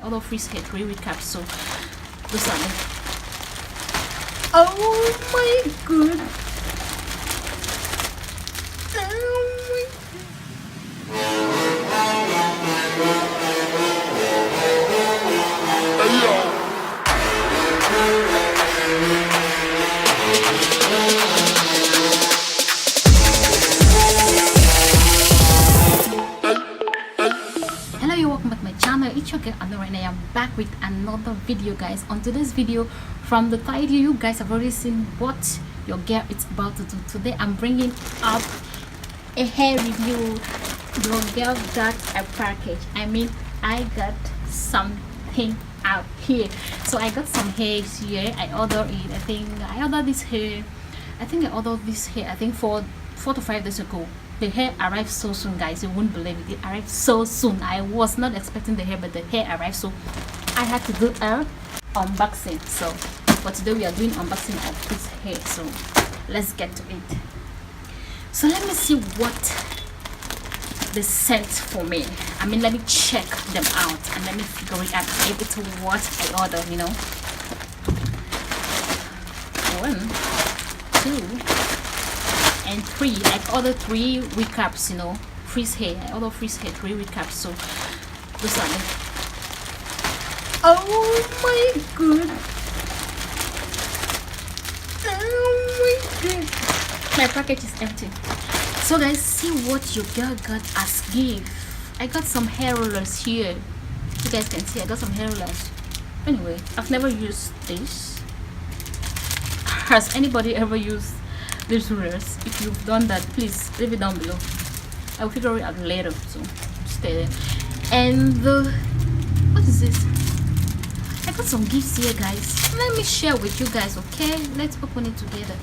ordered freeze hair 3-week capsule. Those are them. Oh my god. It's your girl Anna. Right now I'm back with another video, guys. On today's video, from the title, you guys have already seen what your girl is about to do. Today I'm bringing up a hair review. Your girl got a package. I got something out here. So I got some hair here. I ordered it. I ordered this hair I think 4 to 5 days ago. The hair arrived so soon, guys. You won't believe it. It arrived so soon. I was not expecting the hair, but the hair arrived, so I had to do a unboxing. So for today we are doing unboxing of this hair, so let's get to it. So let me see what they sent for me. Let me check them out and let me figure it out if it's what I ordered, 1, 2 and 3. I ordered 3 recaps, freeze hair. I ordered freeze hair 3 recaps. So those are them. Oh my god. Oh my god. My package is empty. So guys, see what your girl got as gift. I got some hair rollers here. You guys can see I got some hair rollers. Anyway, I've never used this. Has anybody ever used these rollers? If you've done that, please leave it down below. I'll figure it out later, so stay there. And what is this? I got some gifts here, guys. Let me share with you guys, okay? Let's open it together.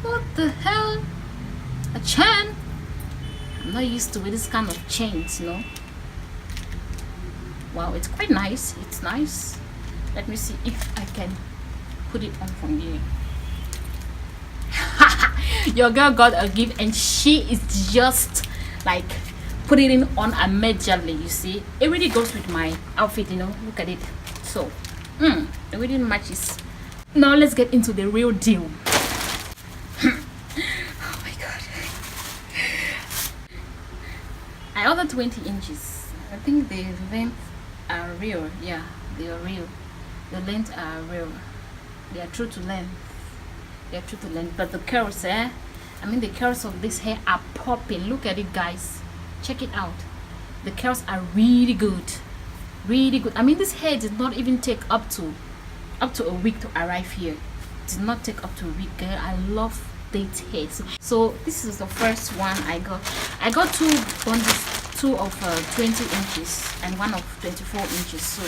What the hell? A chain? I'm not used to this kind of chains, Wow, it's quite nice. It's nice. Let me see if I can put it on from here. Your girl got a gift and she is just like putting it on immediately. You see, it really goes with my outfit, look at it. So it really matches. Now let's get into the real deal. Oh my god. I ordered 20 inches. I think the length are real. Yeah, they are real. The length are real. They are true to length. But the curls, the curls of this hair are popping. Look at it, guys. Check it out. The curls are really good. This hair did not even take up to a week to arrive here. It did not take up to a week, girl. I love date hair. So this is the first one I got. I got 2 bundles, 2 of 20 inches and 1 of 24 inches. So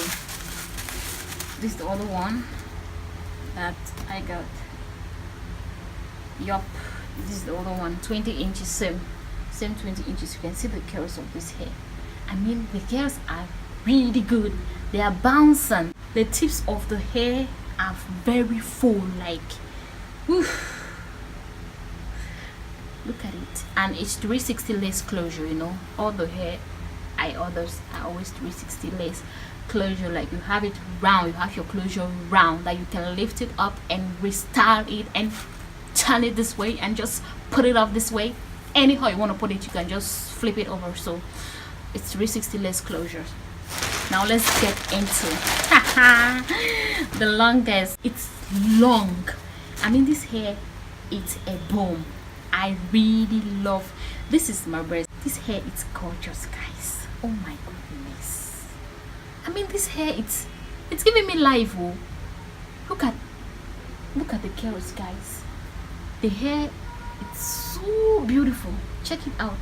this is the other one that I got. Yup, this is the other one, 20 inches, same 20 inches. You can see the curls of this hair. The curls are really good. They are bouncing. The tips of the hair are very full, like oof. Look at it. And it's 360 lace closure, all the hair I ordered are always 360 lace closure. Like you have it round, you have your closure round, that you can lift it up and restyle it and turn it this way and just put it up this way. Anyhow you want to put it, you can just flip it over. So it's 360 lace closure. Now let's get into the longest. It's long. This hair, it's a bomb. I really love this. Is my breast. This hair, it's gorgeous, guys. Oh my goodness. This hair, it's giving me life. Oh, look at the curls, guys. The hair, it's so beautiful. Check it out.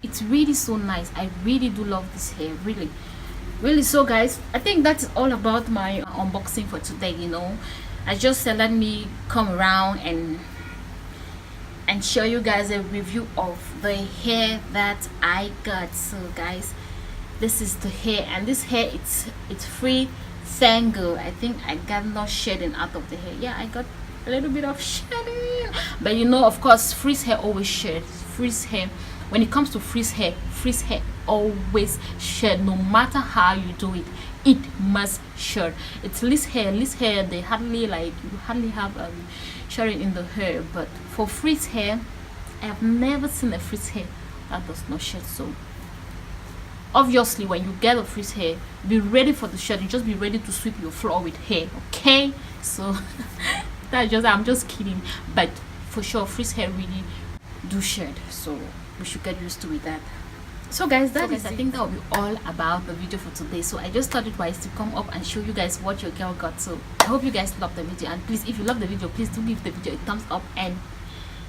It's really so nice. I really do love this hair, really. So guys, I think that's all about my unboxing for today. I just said let me come around and show you guys a review of the hair that I got. So guys, this is the hair, and this hair, it's free tangle. I think I got no shedding out of the hair. Yeah, I got a little bit of shedding, but of course freeze hair always shed. Freeze hair, when it comes to freeze hair always shed. No matter how you do it, it must shed. It's loose hair. They hardly, like, you hardly have shedding in the hair, but for frizz hair, I have never seen a frizz hair that does not shed. So obviously when you get a frizz hair, be ready for the shedding. Just be ready to sweep your floor with hair, okay? So I'm just kidding, but for sure frizz hair really do shed, so we should get used to it. That so guys, I think that will be all about the video for today. So I just thought it wise to come up and show you guys what your girl got. So I hope you guys love the video, and please, if you love the video, please do give the video a thumbs up and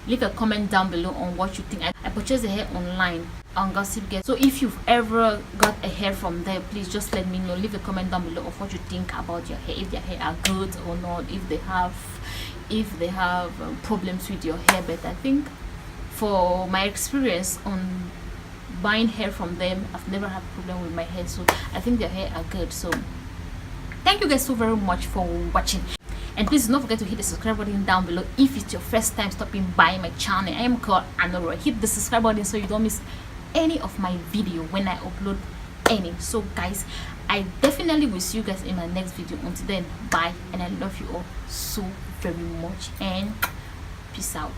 leave a comment down below on what you think. I purchased the hair online on Gossip Girl, so if you've ever got a hair from there, please just let me know. Leave a comment down below of what you think about your hair, if their hair are good or not, if they have problems with your hair. But I think for my experience on buying hair from them, I've never had a problem with my hair, so I think their hair are good. So thank you guys so very much for watching, and please don't forget to hit the subscribe button down below if it's your first time stopping by my channel. I am called Anora. Hit the subscribe button so you don't miss any of my video when I upload any. So guys, I definitely will see you guys in my next video. Until then, bye, and I love you all so very much, and peace out.